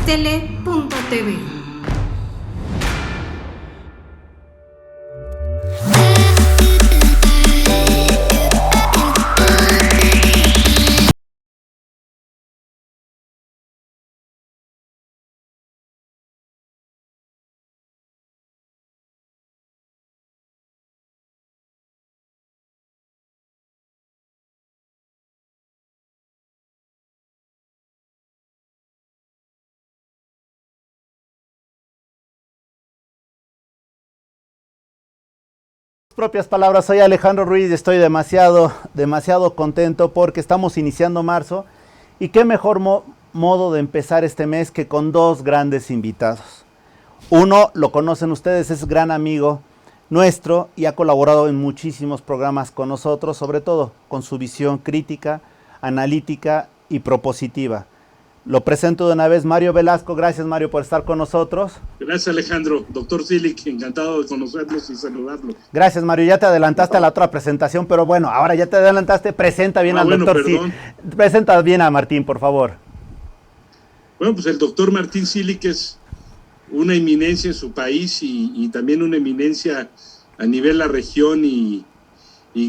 Axtele.tv. Propias palabras, soy Alejandro Ruiz y estoy demasiado contento porque estamos iniciando marzo y qué mejor modo de empezar este mes que con dos grandes invitados. Uno, lo conocen ustedes, es gran amigo nuestro y ha colaborado en muchísimos programas con nosotros, sobre todo con su visión crítica, analítica y propositiva. Lo presento de una vez, Mario Velasco. Gracias, Mario, por estar con nosotros. Gracias, Alejandro. Doctor Zilic, encantado de conocerlos y saludarlos. Gracias, Mario. Ya te adelantaste a la otra presentación, pero bueno, ahora ya te adelantaste. Presenta bien al doctor Zilic. Presenta bien a Martín, por favor. Bueno, pues el doctor Martín Zilic es una eminencia en su país y también una eminencia a nivel la región y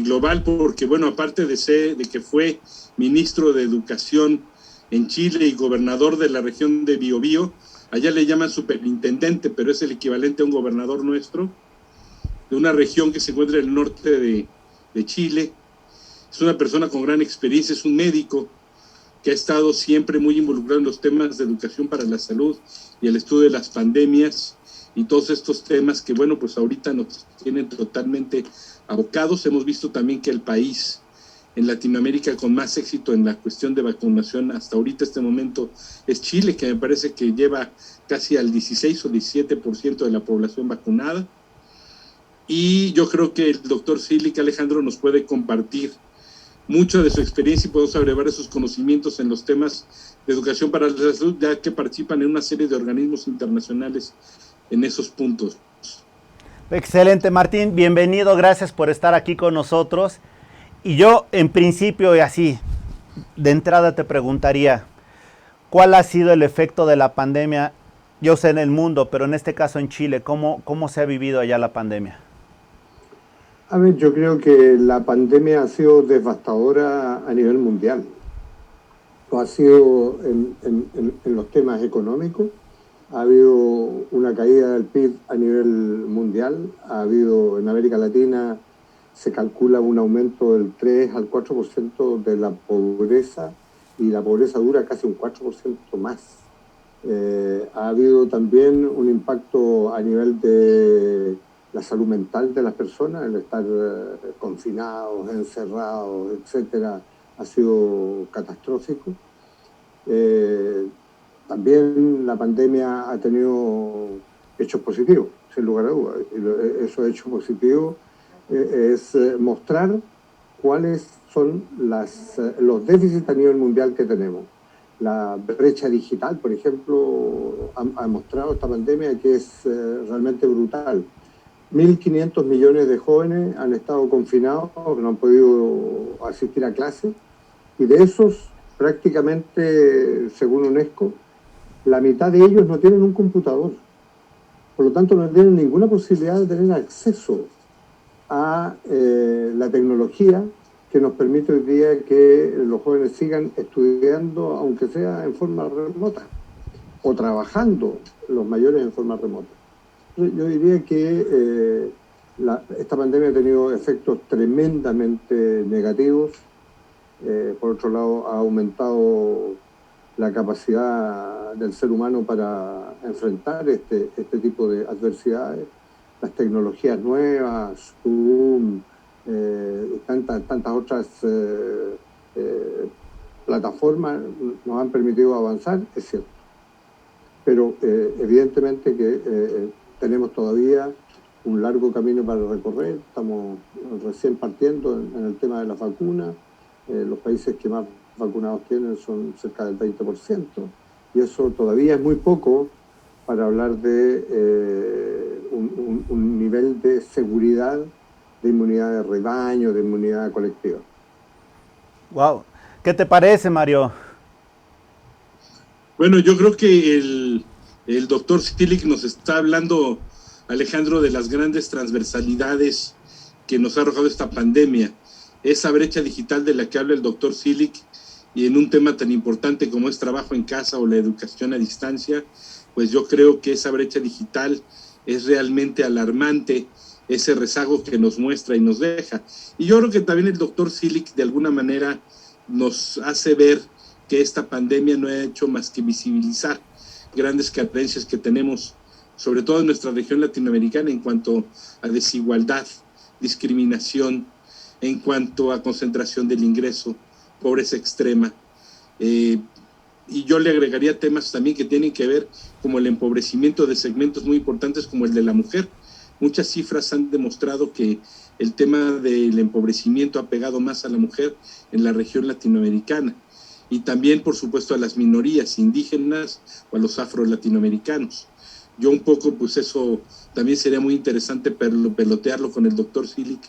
global, porque, bueno, aparte de que fue ministro de Educación en Chile y gobernador de la región de Biobío, allá le llaman superintendente, pero es el equivalente a un gobernador nuestro, de una región que se encuentra en el norte de Chile. Es una persona con gran experiencia, es un médico que ha estado siempre muy involucrado en los temas de educación para la salud y el estudio de las pandemias y todos estos temas que, bueno, pues ahorita nos tienen totalmente abocados. Hemos visto también que el país en Latinoamérica con más éxito en la cuestión de vacunación hasta ahorita, este momento, es Chile, que me parece que lleva casi al 16 o 17% de la población vacunada. Y yo creo que el doctor Zilic, Alejandro, nos puede compartir mucho de su experiencia y podemos abrevar esos conocimientos en los temas de educación para la salud, ya que participan en una serie de organismos internacionales en esos puntos. Excelente, Martín. Bienvenido. Gracias por estar aquí con nosotros. Y yo, en principio, y así, de entrada te preguntaría, ¿cuál ha sido el efecto de la pandemia? Yo sé en el mundo, pero en este caso en Chile, ¿cómo se ha vivido allá la pandemia? A ver, yo creo que la pandemia ha sido devastadora a nivel mundial. Lo ha sido en los temas económicos. Ha habido una caída del PIB a nivel mundial. Ha habido en América Latina, se calcula un aumento del 3 al 4% de la pobreza, y la pobreza dura casi un 4% más. Ha habido también un impacto a nivel de la salud mental de las personas, el estar confinados, encerrados, etcétera, ha sido catastrófico. También la pandemia ha tenido hechos positivos, sin lugar a dudas. Esos hechos positivos es mostrar cuáles son los déficits a nivel mundial que tenemos. La brecha digital, por ejemplo, ha mostrado esta pandemia que es realmente brutal. 1.500 millones de jóvenes han estado confinados, no han podido asistir a clases, y de esos, prácticamente, según UNESCO, la mitad de ellos no tienen un computador. Por lo tanto, no tienen ninguna posibilidad de tener acceso a la tecnología que nos permite hoy día que los jóvenes sigan estudiando, aunque sea en forma remota, o trabajando los mayores en forma remota. Yo diría que esta pandemia ha tenido efectos tremendamente negativos. Por otro lado, ha aumentado la capacidad del ser humano para enfrentar este tipo de adversidades. Las tecnologías nuevas, Zoom, tantas otras plataformas nos han permitido avanzar, es cierto. Pero evidentemente que tenemos todavía un largo camino para recorrer. Estamos recién partiendo en el tema de las vacunas. Los países que más vacunados tienen son cerca del 20%, y eso todavía es muy poco para hablar de un nivel de seguridad, de inmunidad de rebaño, de inmunidad colectiva. Wow. ¿Qué te parece, Mario? Bueno, yo creo que el doctor Stilich nos está hablando, Alejandro, de las grandes transversalidades que nos ha arrojado esta pandemia. Esa brecha digital de la que habla el doctor Stilich, y en un tema tan importante como es trabajo en casa o la educación a distancia, pues yo creo que esa brecha digital es realmente alarmante, ese rezago que nos muestra y nos deja. Y yo creo que también el doctor Stilich de alguna manera nos hace ver que esta pandemia no ha hecho más que visibilizar grandes carencias que tenemos, sobre todo en nuestra región latinoamericana, en cuanto a desigualdad, discriminación, en cuanto a concentración del ingreso, pobreza extrema. Y yo le agregaría temas también que tienen que ver como el empobrecimiento de segmentos muy importantes como el de la mujer. Muchas cifras han demostrado que el tema del empobrecimiento ha pegado más a la mujer en la región latinoamericana, y también, por supuesto, a las minorías indígenas o a los afro-latinoamericanos. Yo un poco, pues eso también sería muy interesante pelotearlo con el doctor Stilich,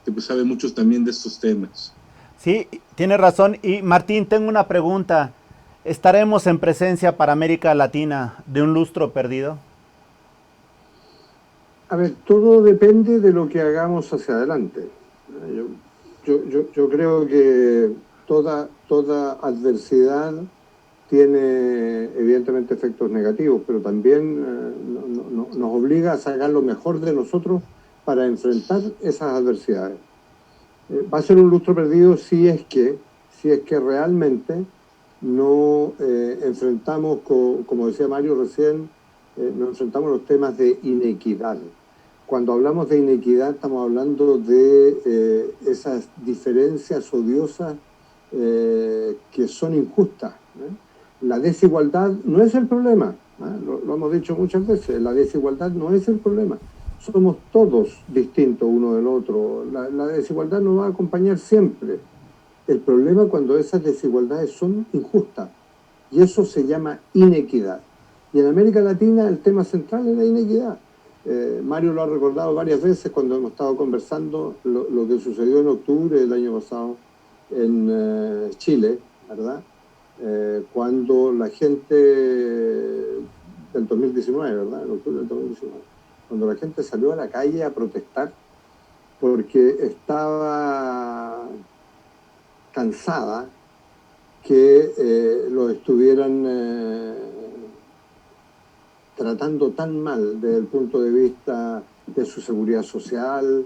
que pues sabe mucho también de estos temas. Sí, tiene razón. Y Martín, tengo una pregunta. ¿Estaremos en presencia para América Latina de un lustro perdido? A ver, todo depende de lo que hagamos hacia adelante. Yo creo que toda adversidad tiene evidentemente efectos negativos, pero también nos obliga a sacar lo mejor de nosotros para enfrentar esas adversidades. Va a ser un lustro perdido si es que realmente no enfrentamos, como decía Mario recién, nos enfrentamos a los temas de inequidad. Cuando hablamos de inequidad estamos hablando de esas diferencias odiosas que son injustas. La desigualdad no es el problema, lo hemos dicho muchas veces, la desigualdad no es el problema. Somos todos distintos uno del otro. La desigualdad nos va a acompañar siempre. El problema es cuando esas desigualdades son injustas, y eso se llama inequidad. Y en América Latina el tema central es la inequidad. Mario lo ha recordado varias veces cuando hemos estado conversando lo que sucedió en octubre del año pasado en Chile, ¿verdad? Cuando la gente del 2019, ¿verdad? En octubre del 2019, cuando la gente salió a la calle a protestar porque estaba cansada que lo estuvieran tratando tan mal desde el punto de vista de su seguridad social,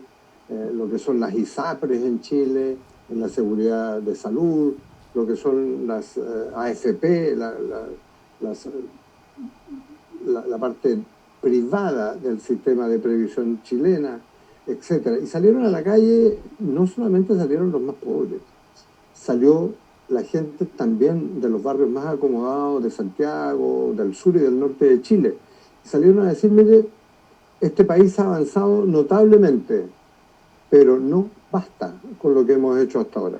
lo que son las ISAPRES en Chile, en la seguridad de salud, lo que son las AFP, la parte privada del sistema de previsión chilena, etcétera. Y salieron a la calle, no solamente salieron los más pobres, salió la gente también de los barrios más acomodados de Santiago, del sur y del norte de Chile. Salieron a decir, mire, este país ha avanzado notablemente, pero no basta con lo que hemos hecho hasta ahora.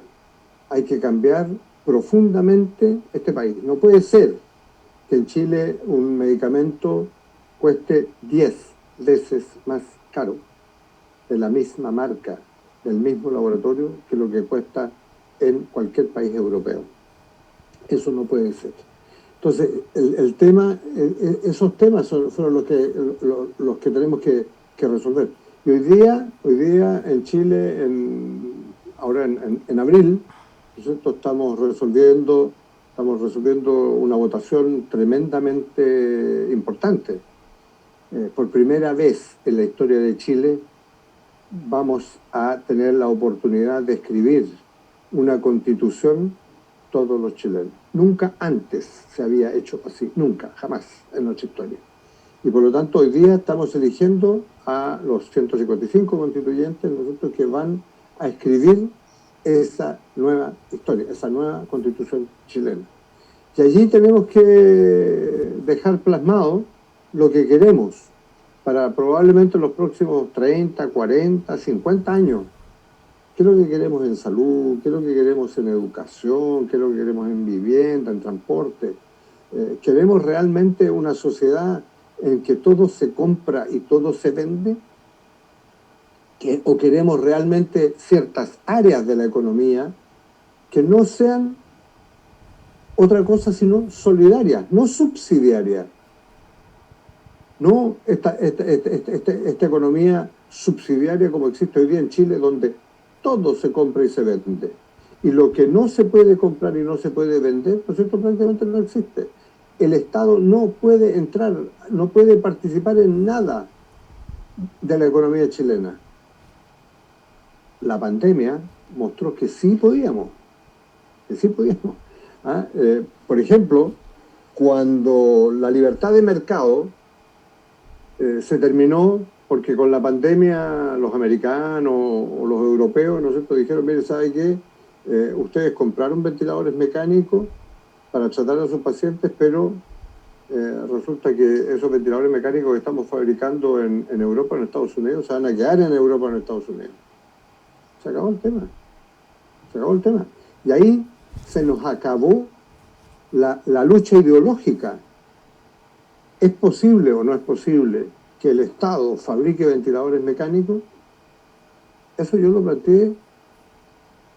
Hay que cambiar profundamente este país. No puede ser que en Chile un medicamento cueste 10 veces más caro, de la misma marca, del mismo laboratorio, que lo que cuesta en cualquier país europeo. Eso no puede ser. Entonces, el tema, esos temas fueron los que tenemos que resolver. Y hoy día en Chile, ahora en abril, ¿cierto? Estamos resolviendo una votación tremendamente importante. Por primera vez en la historia de Chile vamos a tener la oportunidad de escribir una constitución todos los chilenos. Nunca antes se había hecho así, nunca, jamás en nuestra historia. Y por lo tanto hoy día estamos eligiendo a los 155 constituyentes, nosotros, que van a escribir esa nueva historia, esa nueva constitución chilena. Y allí tenemos que dejar plasmado lo que queremos para probablemente los próximos 30, 40, 50 años. ¿Qué es lo que queremos en salud? ¿Qué es lo que queremos en educación? ¿Qué es lo que queremos en vivienda, en transporte? ¿Queremos realmente una sociedad en que todo se compra y todo se vende? ¿O queremos realmente ciertas áreas de la economía que no sean otra cosa sino solidaria, no subsidiaria. No esta economía subsidiaria como existe hoy día en Chile, donde todo se compra y se vende. Y lo que no se puede comprar y no se puede vender, ¿no es cierto?, prácticamente no existe. El Estado no puede entrar, no puede participar en nada de la economía chilena. La pandemia mostró que sí podíamos, que sí podíamos. Por ejemplo, cuando la libertad de mercado se terminó, porque con la pandemia los americanos o los europeos, ¿no es cierto?, dijeron, mire, ¿sabe qué? Ustedes compraron ventiladores mecánicos para tratar a sus pacientes, pero resulta que esos ventiladores mecánicos que estamos fabricando en Europa, en Estados Unidos, se van a quedar en Europa, en Estados Unidos. Se acabó el tema. Se acabó el tema. Y ahí se nos acabó la lucha ideológica. ¿Es posible o no es posible que el Estado fabrique ventiladores mecánicos? Eso yo lo planteé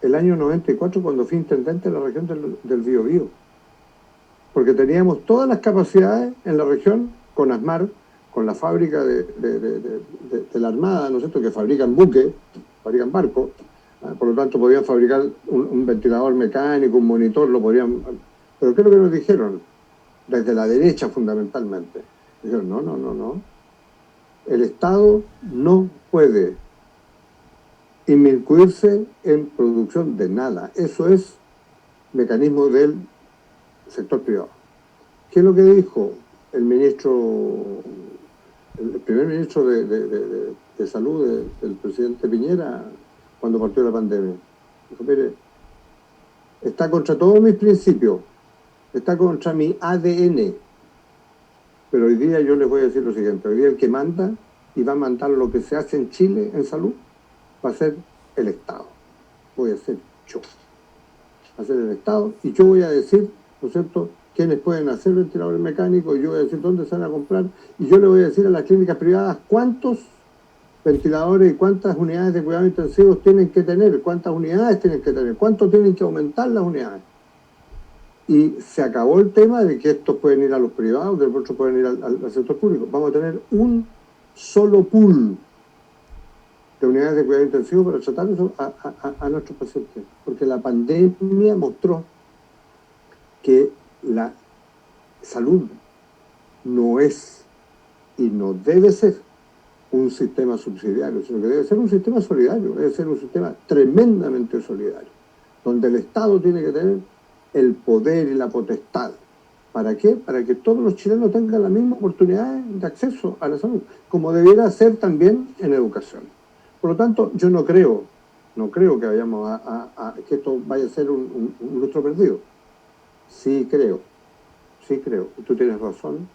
el año 94 cuando fui intendente de la región del Biobío. Porque teníamos todas las capacidades en la región con ASMAR, con la fábrica de la Armada, ¿no es cierto?, que fabrican buques, fabrican barcos, por lo tanto podían fabricar un ventilador mecánico, un monitor, lo podían... Pero ¿qué es lo que nos dijeron? Desde la derecha fundamentalmente. Dijeron, no. El Estado no puede inmiscuirse en producción de nada. Eso es mecanismo del sector privado. ¿Qué es lo que dijo el primer ministro de Salud del presidente Piñera cuando partió la pandemia? Dijo, mire, está contra todos mis principios, está contra mi ADN, pero hoy día yo les voy a decir lo siguiente: hoy día el que manda y va a mandar lo que se hace en Chile en salud va a ser el Estado, voy a ser yo, va a ser el Estado, y yo voy a decir, ¿no es cierto?, quiénes pueden hacer ventiladores mecánicos, yo voy a decir dónde se van a comprar, y yo le voy a decir a las clínicas privadas cuántos ventiladores y cuántas unidades de cuidados intensivos tienen que tener, cuántas unidades tienen que tener, cuánto tienen que aumentar las unidades. Y se acabó el tema de que estos pueden ir a los privados, que los otros pueden ir al sector público. Vamos a tener un solo pool de unidades de cuidado intensivo para tratar eso a nuestros pacientes. Porque la pandemia mostró que la salud no es y no debe ser un sistema subsidiario, sino que debe ser un sistema solidario, debe ser un sistema tremendamente solidario, donde el Estado tiene que tener el poder y la potestad. ¿Para qué? Para que todos los chilenos tengan la misma oportunidad de acceso a la salud, como debiera ser también en educación. Por lo tanto, yo no creo que vayamos que esto vaya a ser un lustro perdido. Sí creo, y tú tienes razón,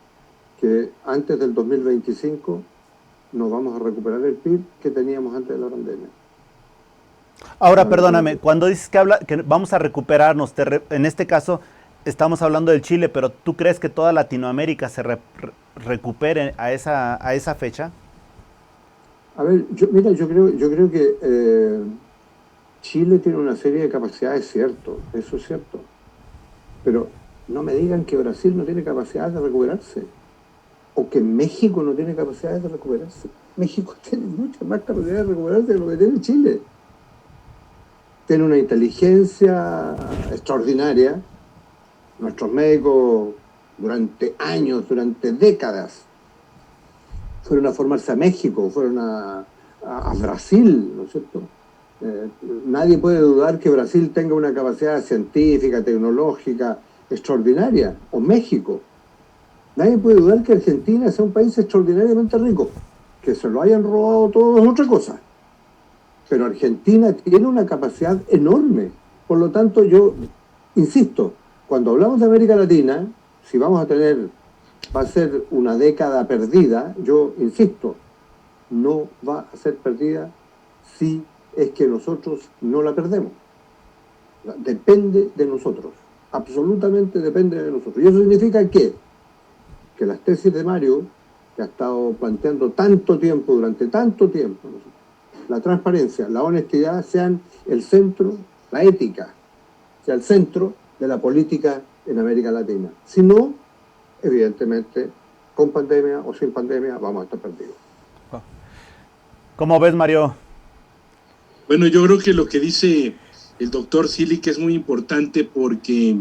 que antes del 2025 nos vamos a recuperar el PIB que teníamos antes de la pandemia. Ahora, perdóname, cuando dices que vamos a recuperarnos, en este caso estamos hablando del Chile, pero ¿tú crees que toda Latinoamérica se recupere a esa fecha? A ver, yo creo que Chile tiene una serie de capacidades, cierto, eso es cierto, pero no me digan que Brasil no tiene capacidad de recuperarse, o que México no tiene capacidad de recuperarse. México tiene mucha más capacidad de recuperarse de lo que tiene Chile. Tiene una inteligencia extraordinaria. Nuestros médicos durante años, durante décadas, fueron a formarse a México, fueron a Brasil, ¿no es cierto? Nadie puede dudar que Brasil tenga una capacidad científica, tecnológica extraordinaria, o México. Nadie puede dudar que Argentina sea un país extraordinariamente rico. Que se lo hayan robado todo es otra cosa. Pero Argentina tiene una capacidad enorme. Por lo tanto, yo insisto, cuando hablamos de América Latina, si vamos a tener, va a ser una década perdida, yo insisto, no va a ser perdida si es que nosotros no la perdemos. Depende de nosotros, absolutamente depende de nosotros. Y eso significa que las tesis de Mario, que ha estado planteando tanto tiempo, durante tanto tiempo, la transparencia, la honestidad sean el centro, la ética, sea el centro de la política en América Latina. Si no, evidentemente, con pandemia o sin pandemia, vamos a estar perdidos. ¿Cómo ves, Mario? Bueno, yo creo que lo que dice el doctor Silic es muy importante porque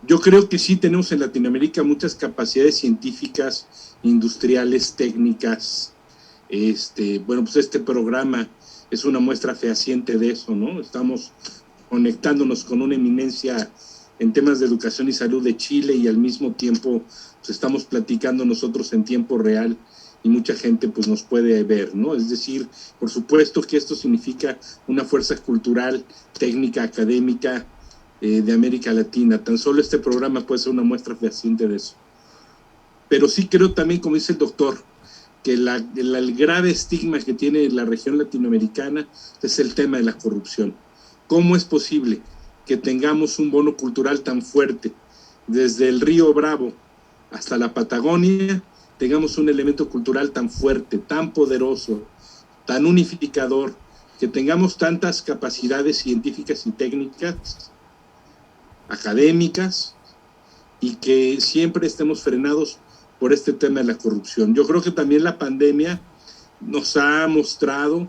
yo creo que sí tenemos en Latinoamérica muchas capacidades científicas, industriales, técnicas. Bueno, pues este programa es una muestra fehaciente de eso, ¿no? Estamos conectándonos con una eminencia en temas de educación y salud de Chile y al mismo tiempo pues estamos platicando nosotros en tiempo real y mucha gente pues nos puede ver, ¿no? Es decir, por supuesto que esto significa una fuerza cultural, técnica, académica de América Latina. Tan solo este programa puede ser una muestra fehaciente de eso. Pero sí creo también, como dice el doctor, que el grave estigma que tiene la región latinoamericana es el tema de la corrupción. ¿Cómo es posible que tengamos un bono cultural tan fuerte desde el Río Bravo hasta la Patagonia, tengamos un elemento cultural tan fuerte, tan poderoso, tan unificador, que tengamos tantas capacidades científicas y técnicas, académicas, y que siempre estemos frenados por este tema de la corrupción? Yo creo que también la pandemia nos ha mostrado,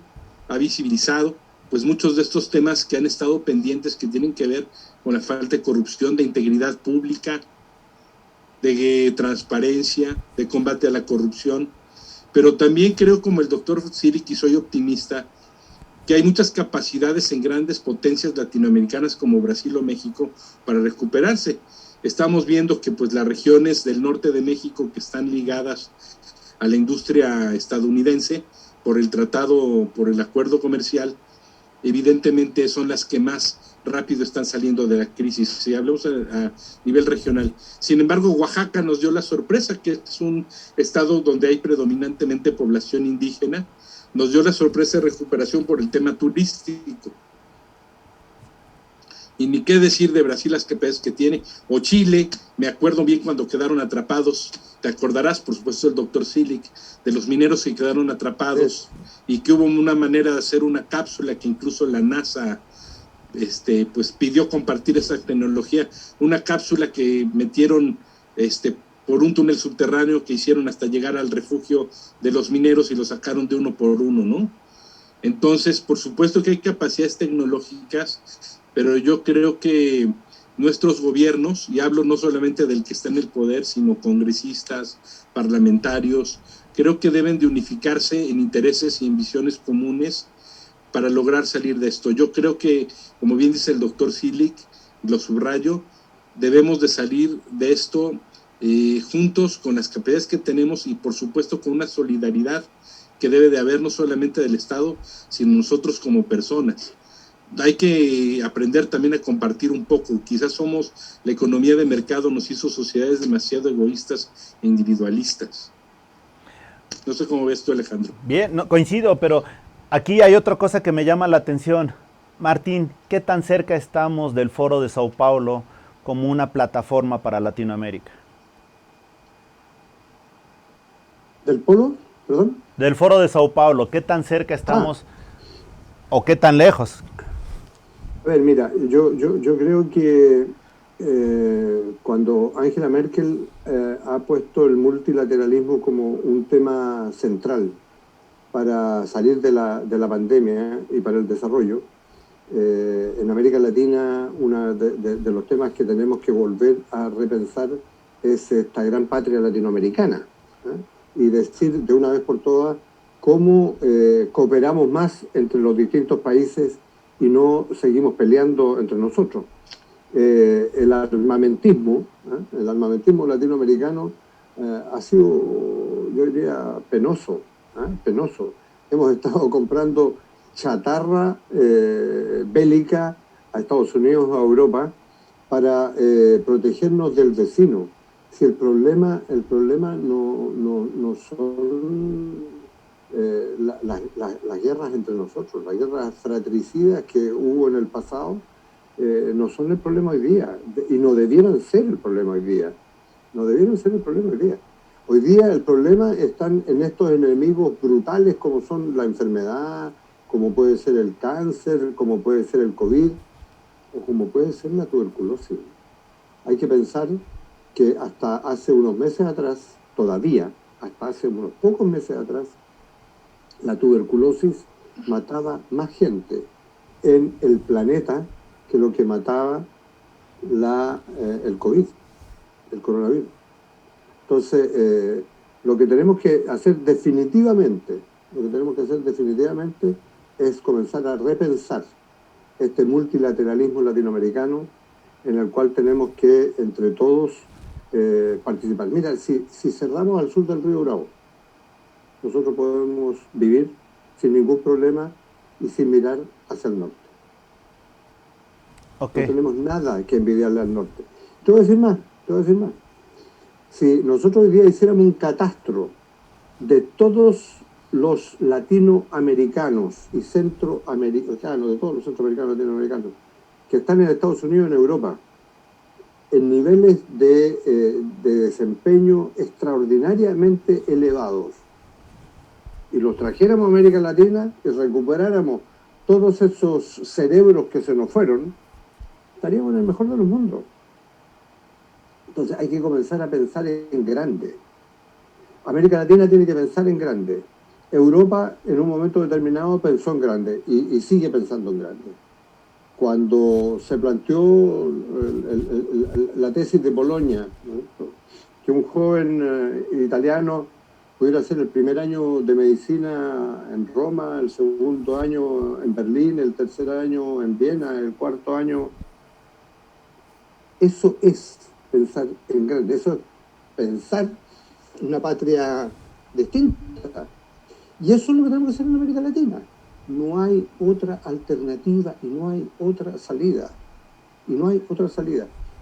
ha visibilizado, pues muchos de estos temas que han estado pendientes, que tienen que ver con la falta de corrupción, de integridad pública, de transparencia, de combate a la corrupción. Pero también creo, como el doctor Silic, y soy optimista, que hay muchas capacidades en grandes potencias latinoamericanas como Brasil o México para recuperarse. Estamos viendo que pues las regiones del norte de México que están ligadas a la industria estadounidense por el tratado, por el acuerdo comercial, evidentemente son las que más rápido están saliendo de la crisis, si hablamos a nivel regional. Sin embargo, Oaxaca nos dio la sorpresa, que es un estado donde hay predominantemente población indígena, nos dio la sorpresa de recuperación por el tema turístico. Y ni qué decir de Brasil, las capacidades que tiene, o Chile. Me acuerdo bien cuando quedaron atrapados, te acordarás, por supuesto, el doctor Silic, de los mineros que quedaron atrapados, y que hubo una manera de hacer una cápsula que incluso la NASA pues pidió compartir esa tecnología, una cápsula que metieron por un túnel subterráneo que hicieron hasta llegar al refugio de los mineros y lo sacaron de uno por uno, ¿no? Entonces, por supuesto que hay capacidades tecnológicas, pero yo creo que nuestros gobiernos, y hablo no solamente del que está en el poder, sino congresistas, parlamentarios, creo que deben de unificarse en intereses y en visiones comunes para lograr salir de esto. Yo creo que, como bien dice el doctor Silic, lo subrayo, debemos de salir de esto juntos con las capacidades que tenemos y por supuesto con una solidaridad que debe de haber no solamente del Estado, sino nosotros como personas. Hay que aprender también a compartir un poco. Quizás la economía de mercado nos hizo sociedades demasiado egoístas e individualistas. No sé cómo ves tú, Alejandro. Bien, no, coincido, pero aquí hay otra cosa que me llama la atención. Martín, ¿qué tan cerca estamos del Foro de Sao Paulo como una plataforma para Latinoamérica? ¿Del Polo? ¿Perdón? Del Foro de Sao Paulo, ¿qué tan cerca estamos o qué tan lejos? A ver, mira, yo creo que cuando Angela Merkel ha puesto el multilateralismo como un tema central para salir de la pandemia y para el desarrollo, en América Latina uno de los temas que tenemos que volver a repensar es esta gran patria latinoamericana, y decir de una vez por todas cómo cooperamos más entre los distintos países y no seguimos peleando entre nosotros. El armamentismo latinoamericano ha sido, yo diría, penoso. Hemos estado comprando chatarra bélica a Estados Unidos o a Europa para protegernos del vecino. Si el problema no son las guerras entre nosotros, las guerras fratricidas que hubo en el pasado, no son el problema hoy día, y no debieran ser el problema hoy día. Hoy día el problema está en estos enemigos brutales como son la enfermedad, como puede ser el cáncer, como puede ser el COVID, o como puede ser la tuberculosis. Hay que pensar que hasta hace unos meses atrás, todavía, hasta hace unos pocos meses atrás, la tuberculosis mataba más gente en el planeta que lo que mataba el COVID, el coronavirus. Entonces, lo que tenemos que hacer definitivamente es comenzar a repensar este multilateralismo latinoamericano en el cual tenemos que, entre todos, participar. Mira, si cerramos al sur del río Bravo, nosotros podemos vivir sin ningún problema y sin mirar hacia el norte. Okay. No tenemos nada que envidiarle al norte. Te voy a decir más. Si nosotros hoy día hiciéramos un catastro de todos los latinoamericanos y centroamericanos, de todos los centroamericanos y latinoamericanos que están en Estados Unidos y en Europa, en niveles de desempeño extraordinariamente elevados, y los trajéramos a América Latina y recuperáramos todos esos cerebros que se nos fueron, estaríamos en el mejor de los mundos. Entonces hay que comenzar a pensar en grande. América Latina tiene que pensar en grande. Europa en un momento determinado pensó en grande y sigue pensando en grande. Cuando se planteó la tesis de Bolonia, ¿no?, que un joven italiano pudiera hacer el primer año de medicina en Roma, el segundo año en Berlín, el tercer año en Viena, el cuarto año. Eso es pensar en grande, eso es pensar una patria distinta. Y eso es lo que tenemos que hacer en América Latina. No hay otra alternativa y no hay otra salida.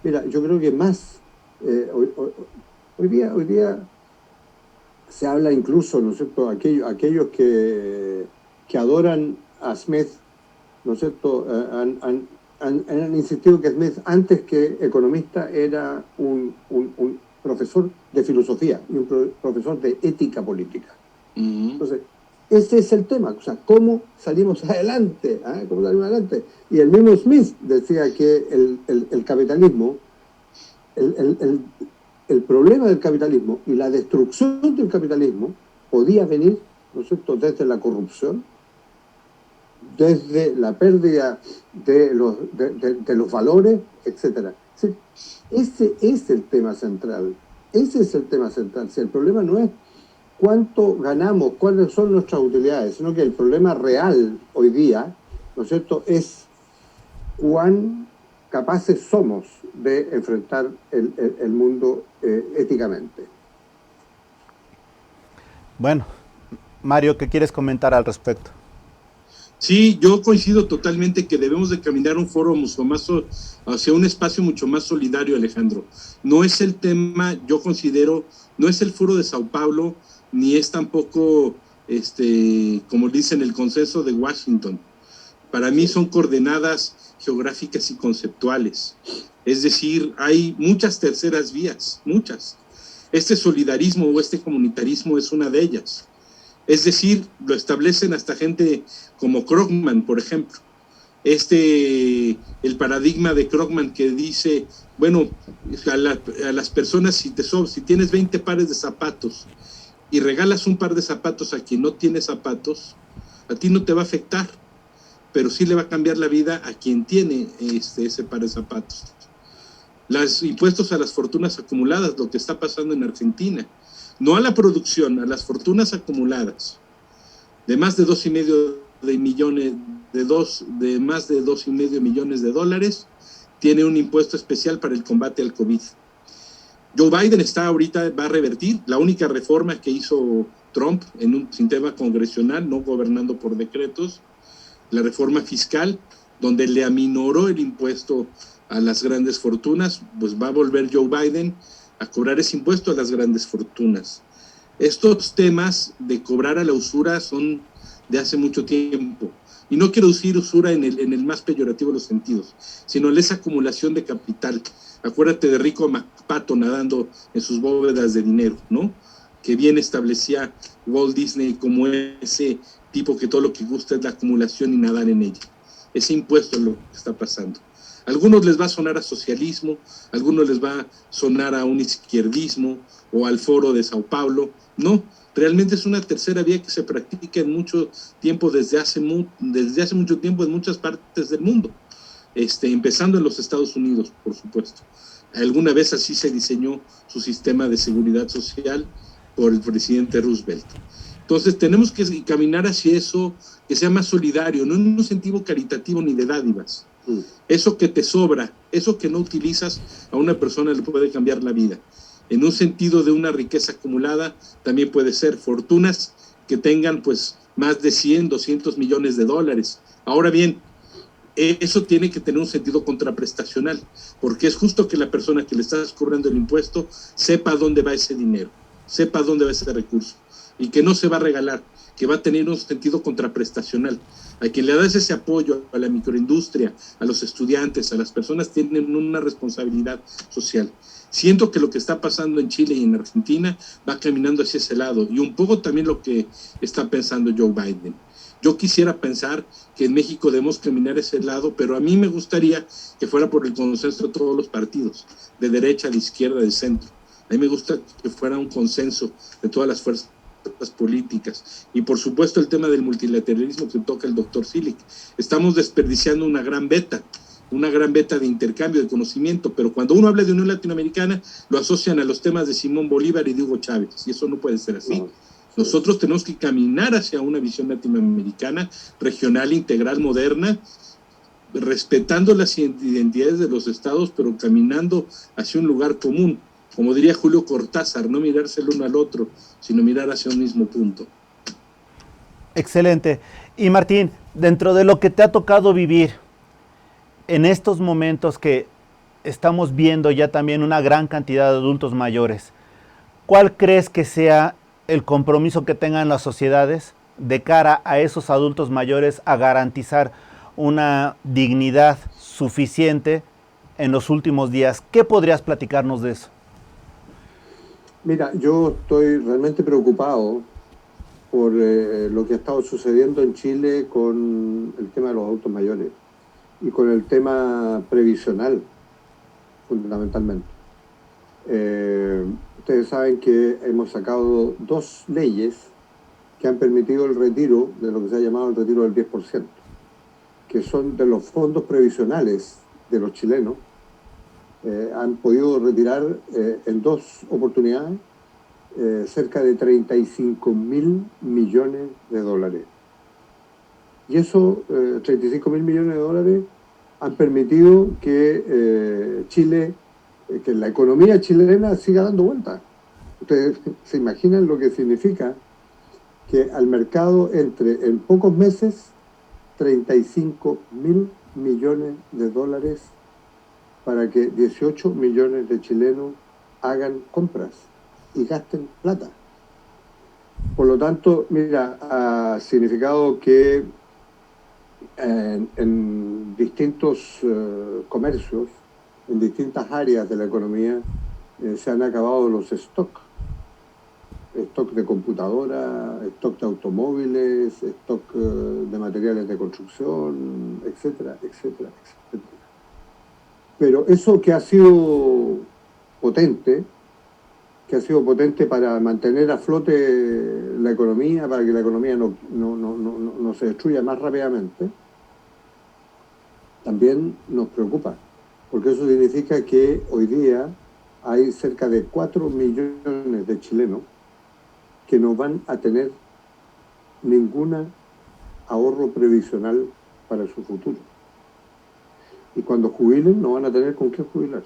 Mira, yo creo que más, hoy día se habla incluso, ¿no es cierto?, aquellos que adoran a Smith, ¿no es cierto?, han insistido que Smith, antes que economista, era un profesor de filosofía y un profesor de ética política. Entonces, ese es el tema, o sea, ¿cómo salimos adelante? ¿Cómo salimos adelante? Y el mismo Smith decía que el capitalismo, el problema del capitalismo y la destrucción del capitalismo podía venir, ¿no es cierto?, desde la corrupción, desde la pérdida de los valores, etc. Sí, ese es el tema central. Si el problema no es cuánto ganamos, cuáles son nuestras utilidades, sino que el problema real hoy día, ¿no es cierto?, es cuán capaces somos de enfrentar el mundo éticamente. Bueno, Mario, ¿qué quieres comentar al respecto? Sí, yo coincido totalmente que debemos de caminar un foro mucho más hacia un espacio mucho más solidario, Alejandro. No es el tema, yo considero, no es el foro de Sao Paulo, ni es tampoco, como dicen, el consenso de Washington. Para mí son coordenadas geográficas y conceptuales. Es decir, hay muchas terceras vías, muchas. Este solidarismo o este comunitarismo es una de ellas. Es decir, lo establecen hasta gente como Krugman, por ejemplo. El paradigma de Krugman que dice, bueno, a las personas, si tienes 20 pares de zapatos y regalas un par de zapatos a quien no tiene zapatos, a ti no te va a afectar, pero sí le va a cambiar la vida a quien tiene ese par de zapatos. Los impuestos a las fortunas acumuladas, lo que está pasando en Argentina, no a la producción, a las fortunas acumuladas, de más de 2,5 millones, de más de 2,5 millones de dólares, tiene un impuesto especial para el combate al COVID. Joe Biden va a revertir la única reforma que hizo Trump en un sistema congresional, no gobernando por decretos, la reforma fiscal, donde le aminoró el impuesto a las grandes fortunas, pues va a volver Joe Biden a cobrar ese impuesto a las grandes fortunas. Estos temas de cobrar a la usura son de hace mucho tiempo. Y no quiero decir usura en el más peyorativo de los sentidos, sino en esa acumulación de capital. Acuérdate de Rico McPato nadando en sus bóvedas de dinero, ¿no? Que bien establecía Walt Disney como ese tipo que todo lo que gusta es la acumulación y nadar en ella. Ese impuesto es lo que está pasando. A algunos les va a sonar a socialismo, a algunos les va a sonar a un izquierdismo o al Foro de Sao Paulo. No, realmente es una tercera vía que se practica en mucho tiempo, desde hace mucho tiempo en muchas partes del mundo, empezando en los Estados Unidos, por supuesto. Alguna vez así se diseñó su sistema de seguridad social por el presidente Roosevelt. Entonces tenemos que caminar hacia eso, que sea más solidario, no en un sentido caritativo ni de dádivas. Eso que te sobra, eso que no utilizas, a una persona le puede cambiar la vida. En un sentido de una riqueza acumulada, también puede ser fortunas que tengan pues más de 100, 200 millones de dólares. Ahora bien, eso tiene que tener un sentido contraprestacional, porque es justo que la persona que le estás cobrando el impuesto sepa dónde va ese dinero, sepa dónde va ese recurso, y que no se va a regalar, que va a tener un sentido contraprestacional. A quien le das ese apoyo, a la microindustria, a los estudiantes, a las personas, tienen una responsabilidad social. Siento que lo que está pasando en Chile y en Argentina va caminando hacia ese lado, y un poco también lo que está pensando Joe Biden. Yo quisiera pensar que en México debemos caminar ese lado, pero a mí me gustaría que fuera por el consenso de todos los partidos, de derecha, de izquierda, de centro. A mí me gusta que fuera un consenso de todas las fuerzas políticas. Y por supuesto el tema del multilateralismo que toca el doctor Cilic. Estamos desperdiciando una gran beta de intercambio de conocimiento, pero cuando uno habla de Unión Latinoamericana, lo asocian a los temas de Simón Bolívar y de Hugo Chávez, y eso no puede ser así. Nosotros tenemos que caminar hacia una visión latinoamericana, regional, integral, moderna, respetando las identidades de los estados, pero caminando hacia un lugar común. Como diría Julio Cortázar, no mirarse el uno al otro, sino mirar hacia un mismo punto. Excelente. Y Martín, dentro de lo que te ha tocado vivir en estos momentos que estamos viendo ya también una gran cantidad de adultos mayores, ¿cuál crees que sea el compromiso que tengan las sociedades de cara a esos adultos mayores a garantizar una dignidad suficiente en los últimos días? ¿Qué podrías platicarnos de eso? Mira, yo estoy realmente preocupado por lo que ha estado sucediendo en Chile con el tema de los adultos mayores y con el tema previsional, fundamentalmente. Ustedes saben que hemos sacado 2 leyes que han permitido el retiro de lo que se ha llamado el retiro del 10%, que son de los fondos previsionales de los chilenos. Han podido retirar en 2 oportunidades cerca de 35.000 millones de dólares. Y esos 35.000 millones de dólares han permitido que Chile, que la economía chilena siga dando vueltas. Ustedes se imaginan lo que significa que al mercado entre en pocos meses 35.000 millones de dólares para que 18 millones de chilenos hagan compras y gasten plata. Por lo tanto, mira, ha significado que en distintos comercios, en distintas áreas de la economía, se han acabado los stocks de computadora, stock de automóviles, stock de materiales de construcción, etcétera, etcétera, etcétera. Pero eso que ha sido potente para mantener a flote la economía, para que la economía no se destruya más rápidamente, también nos preocupa, porque eso significa que hoy día hay cerca de 4 millones de chilenos que no van a tener ningún ahorro previsional para su futuro. Y cuando jubilen no van a tener con qué jubilar.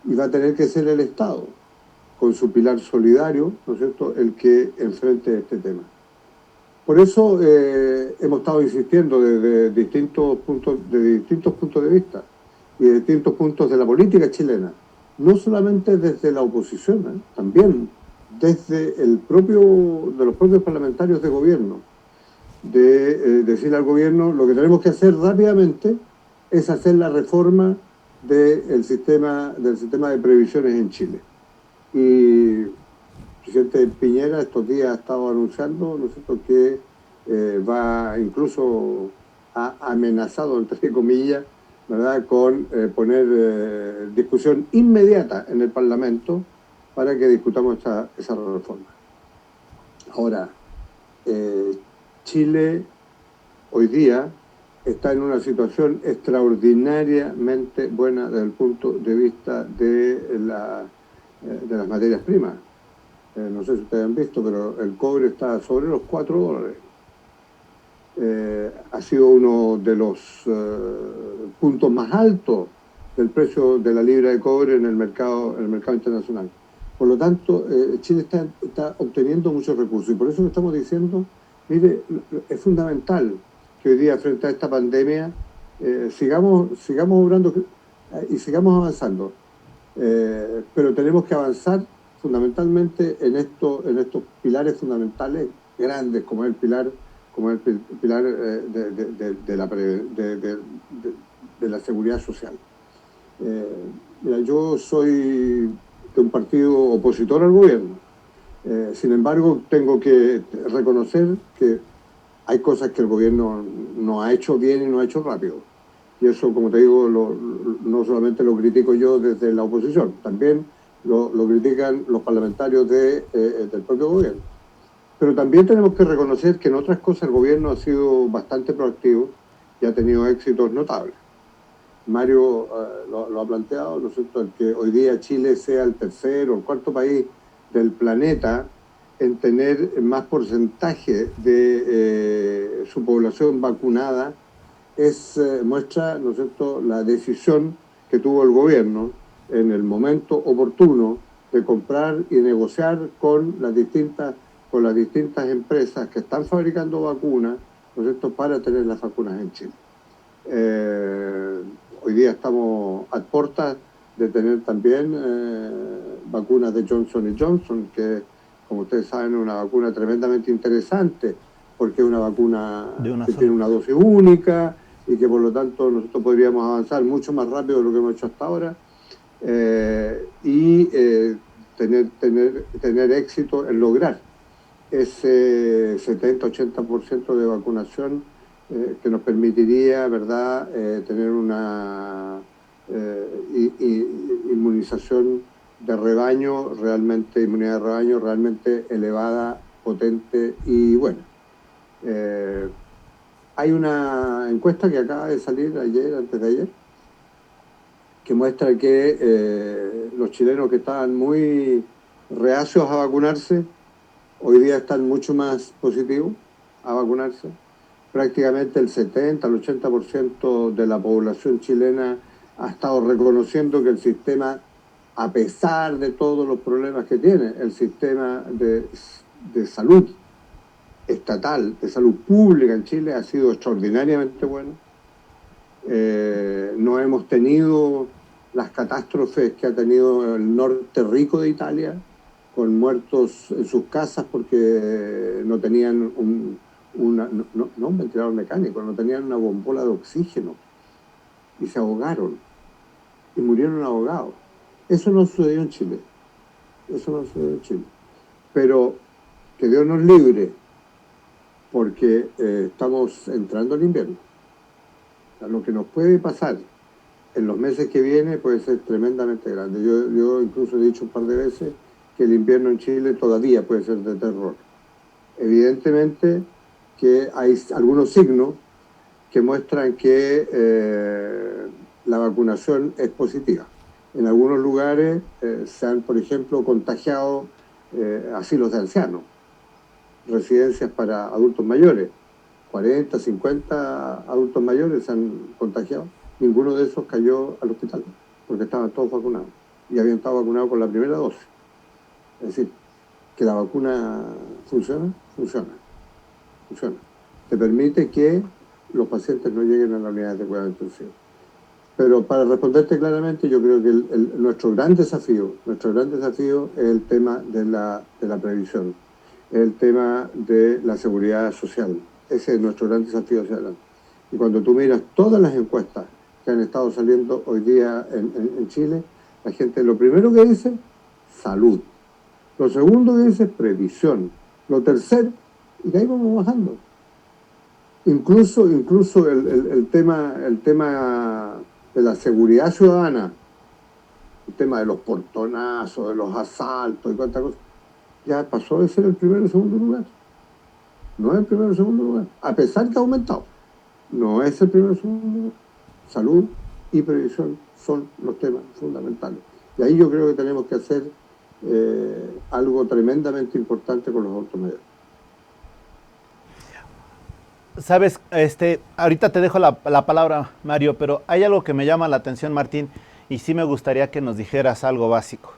Y va a tener que ser el Estado, con su pilar solidario, ¿no es cierto?, el que enfrente este tema. Por eso hemos estado insistiendo desde distintos puntos de vista y de distintos puntos de la política chilena, no solamente desde la oposición, también desde de los propios parlamentarios de gobierno, de decirle al gobierno lo que tenemos que hacer rápidamente es hacer la reforma del sistema de previsiones en Chile. Y el presidente Piñera estos días ha estado anunciando, ¿no es cierto?, que va incluso ha amenazado, entre comillas, ¿verdad?, con poner discusión inmediata en el Parlamento para que discutamos esa reforma. Ahora, Chile hoy día está en una situación extraordinariamente buena desde el punto de vista de las materias primas. No sé si ustedes han visto, pero el cobre está sobre los $4. Ha sido uno de los puntos más altos del precio de la libra de cobre en el mercado internacional. Por lo tanto, Chile está obteniendo muchos recursos y por eso estamos diciendo, mire, es fundamental que hoy día frente a esta pandemia sigamos obrando y sigamos avanzando, pero tenemos que avanzar fundamentalmente en estos pilares fundamentales grandes, como es el pilar de la seguridad social. Mira, yo soy de un partido opositor al gobierno. Sin embargo, tengo que reconocer que hay cosas que el gobierno no ha hecho bien y no ha hecho rápido. Y eso, como te digo, no solamente lo critico yo desde la oposición, también lo critican los parlamentarios del propio gobierno. Pero también tenemos que reconocer que en otras cosas el gobierno ha sido bastante proactivo y ha tenido éxitos notables. Mario lo ha planteado, ¿no es cierto?, el que hoy día Chile sea el tercer o el cuarto país del planeta en tener más porcentaje de su población vacunada muestra, ¿no es cierto?, la decisión que tuvo el gobierno en el momento oportuno de comprar y negociar con las distintas empresas que están fabricando vacunas, ¿no es cierto?, para tener las vacunas en Chile. Hoy día estamos a puertas de tener también vacunas de Johnson & Johnson, que, como ustedes saben, es una vacuna tremendamente interesante, porque es una vacuna que tiene una dosis única y que por lo tanto nosotros podríamos avanzar mucho más rápido de lo que hemos hecho hasta ahora y tener éxito en lograr ese 70-80% de vacunación que nos permitiría, ¿verdad?, tener una inmunización de rebaño, inmunidad de rebaño realmente elevada, potente y buena. Hay una encuesta que acaba de salir antes de ayer, que muestra que los chilenos que estaban muy reacios a vacunarse, hoy día están mucho más positivos a vacunarse. Prácticamente el 70 al 80% de la población chilena ha estado reconociendo que el sistema, a pesar de todos los problemas que tiene, el sistema de salud estatal, de salud pública en Chile ha sido extraordinariamente bueno. No hemos tenido las catástrofes que ha tenido el norte rico de Italia, con muertos en sus casas porque no tenían un ventilador mecánico, no tenían una bombola de oxígeno y se ahogaron y murieron ahogados. Eso no sucedió en Chile. Pero que Dios nos libre, porque estamos entrando al invierno. O sea, lo que nos puede pasar en los meses que vienen puede ser tremendamente grande. Yo incluso he dicho un par de veces que el invierno en Chile todavía puede ser de terror. Evidentemente que hay algunos signos que muestran que la vacunación es positiva. En algunos lugares se han, por ejemplo, contagiado asilos de ancianos, residencias para adultos mayores. 40, 50 adultos mayores se han contagiado. Ninguno de esos cayó al hospital, porque estaban todos vacunados y habían estado vacunados con la primera dosis. Es decir, que la vacuna funciona. Te permite que los pacientes no lleguen a la unidad de cuidado intensivo. Pero para responderte claramente, yo creo que nuestro gran desafío es el tema de la previsión, el tema de la seguridad social. Ese es nuestro gran desafío hacia adelante. Y cuando tú miras todas las encuestas que han estado saliendo hoy día en Chile, la gente lo primero que dice, salud. Lo segundo que dice, previsión. Lo tercero, y de ahí vamos bajando. Incluso el tema de la seguridad ciudadana, el tema de los portonazos, de los asaltos y cuántas cosas, ya pasó de ser el primero y segundo lugar. No es el primero y segundo lugar, a pesar que ha aumentado. No es el primero y segundo lugar. Salud y previsión son los temas fundamentales. Y ahí yo creo que tenemos que hacer algo tremendamente importante con los adultos mayores. Sabes, ahorita te dejo la palabra, Mario, pero hay algo que me llama la atención, Martín, y sí me gustaría que nos dijeras algo básico.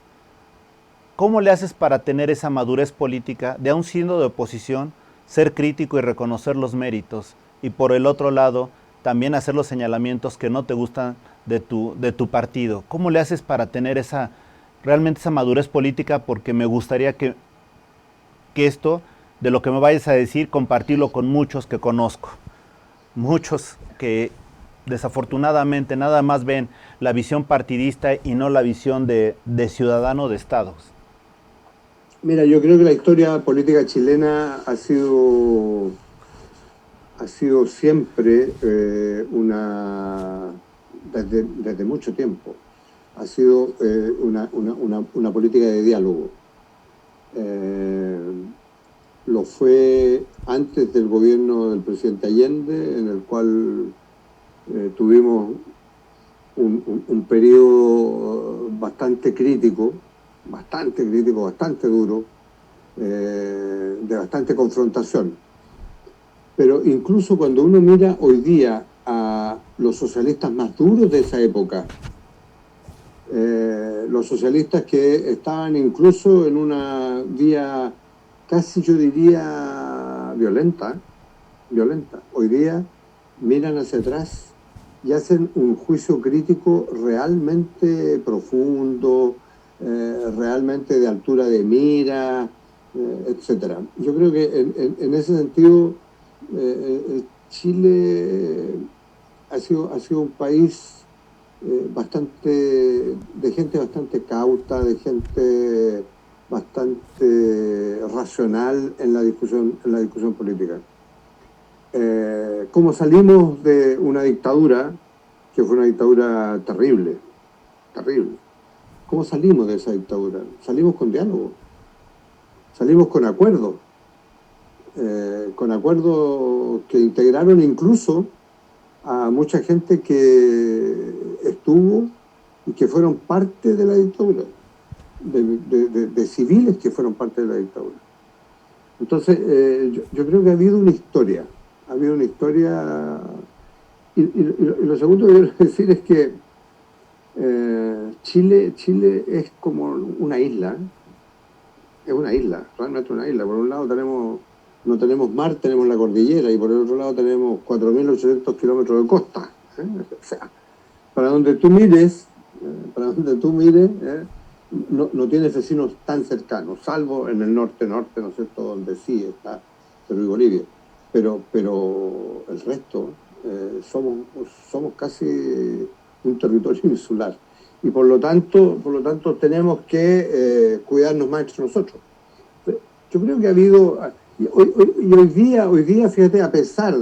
¿Cómo le haces para tener esa madurez política de, aún siendo de oposición, ser crítico y reconocer los méritos? Y por el otro lado, también hacer los señalamientos que no te gustan de tu partido. ¿Cómo le haces para tener realmente esa madurez política? Porque me gustaría que esto, de lo que me vayas a decir, compartirlo con muchos que conozco. Muchos que desafortunadamente nada más ven la visión partidista y no la visión de ciudadano de estados. Mira, yo creo que la historia política chilena ha sido siempre desde mucho tiempo, ha sido una política de diálogo. Lo fue antes del gobierno del presidente Allende, en el cual tuvimos un periodo bastante crítico, bastante duro, de bastante confrontación. Pero incluso cuando uno mira hoy día a los socialistas más duros de esa época, los socialistas que estaban incluso en una vía casi, yo diría, violenta, hoy día miran hacia atrás y hacen un juicio crítico realmente profundo, realmente de altura de mira, etcétera. Yo creo que en ese sentido Chile ha sido un país de gente bastante cauta, de gente bastante racional en la discusión política. Como salimos de una dictadura, que fue una dictadura terrible, ¿cómo salimos de esa dictadura? Salimos con diálogo, salimos con acuerdos que integraron incluso a mucha gente que estuvo y que fueron parte de la dictadura, de civiles que fueron parte de la dictadura. Entonces, yo creo que ha habido una historia, y lo segundo que quiero decir es que Chile es como una isla, realmente una isla. Por un lado no tenemos mar, tenemos la cordillera, y por el otro lado tenemos 4.800 kilómetros de costa. O sea, para donde tú mires, no tienes vecinos tan cercanos, salvo en el norte, ¿no es cierto?, donde sí está Perú y Bolivia. Pero el resto somos casi un territorio insular. Y por lo tanto tenemos que cuidarnos más entre nosotros. Yo creo que ha habido... Y hoy día, fíjate, a pesar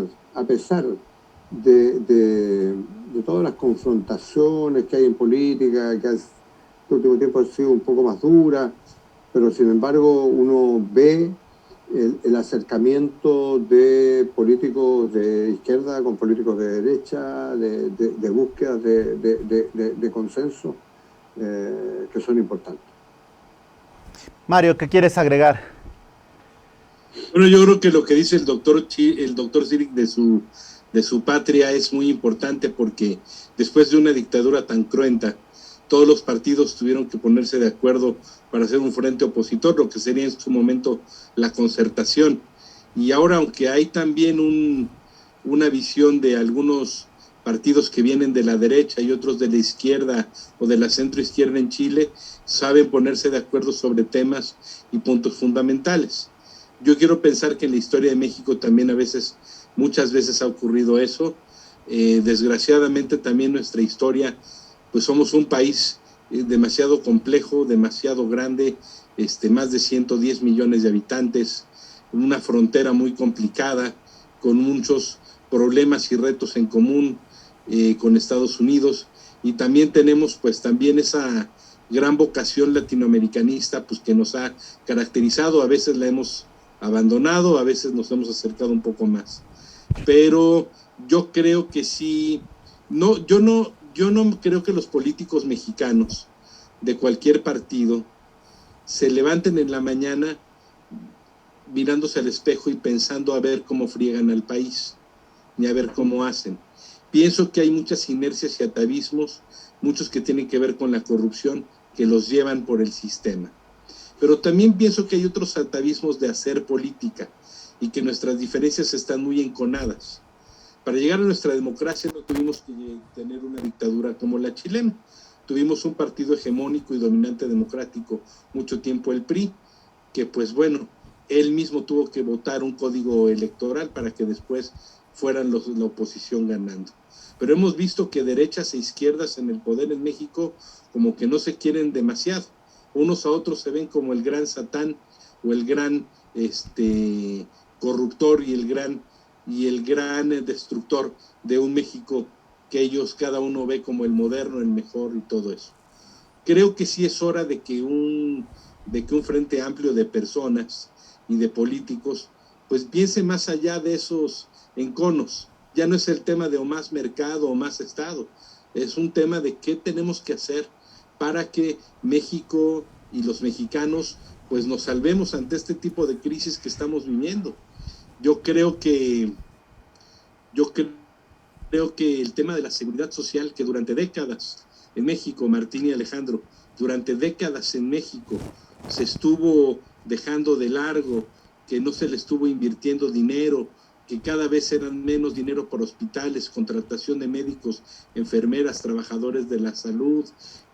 de todas las confrontaciones que hay en política, que este último tiempo ha sido un poco más dura, pero sin embargo uno ve el acercamiento de políticos de izquierda con políticos de derecha, de búsqueda de consenso, que son importantes. Mario, ¿qué quieres agregar? Bueno, yo creo que lo que dice el doctor Silik de su patria es muy importante, porque después de una dictadura tan cruenta, todos los partidos tuvieron que ponerse de acuerdo para hacer un frente opositor, lo que sería en su momento la concertación. Y ahora, aunque hay también una visión de algunos partidos que vienen de la derecha y otros de la izquierda o de la centroizquierda en Chile, saben ponerse de acuerdo sobre temas y puntos fundamentales. Yo quiero pensar que en la historia de México también muchas veces ha ocurrido eso. Desgraciadamente también nuestra historia, pues somos un país demasiado complejo, demasiado grande, más de 110 millones de habitantes, una frontera muy complicada, con muchos problemas y retos en común, con Estados Unidos, y también tenemos pues también esa gran vocación latinoamericanista pues que nos ha caracterizado. A veces la hemos abandonado, a veces nos hemos acercado un poco más, pero yo creo que sí, yo no creo que los políticos mexicanos de cualquier partido se levanten en la mañana mirándose al espejo y pensando a ver cómo friegan al país, ni a ver cómo hacen. Pienso que hay muchas inercias y atavismos, muchos que tienen que ver con la corrupción, que los llevan por el sistema. Pero también pienso que hay otros atavismos de hacer política y que nuestras diferencias están muy enconadas. Para llegar a nuestra democracia no tuvimos que tener una dictadura como la chilena. Tuvimos un partido hegemónico y dominante democrático mucho tiempo, el PRI, que pues bueno, él mismo tuvo que votar un código electoral para que después fueran la oposición ganando. Pero hemos visto que derechas e izquierdas en el poder en México como que no se quieren demasiado. Unos a otros se ven como el gran Satán o el gran corruptor y el gran destructor de un México que ellos cada uno ve como el moderno, el mejor y todo eso. Creo que sí es hora de que un frente amplio de personas y de políticos pues piense más allá de esos enconos. Ya no es el tema de o más mercado o más Estado, es un tema de qué tenemos que hacer para que México y los mexicanos pues nos salvemos ante este tipo de crisis que estamos viviendo. Yo creo que el tema de la seguridad social, que durante décadas en México, Martín y Alejandro, durante décadas en México se estuvo dejando de largo, que no se le estuvo invirtiendo dinero, que cada vez eran menos dinero para hospitales, contratación de médicos, enfermeras, trabajadores de la salud,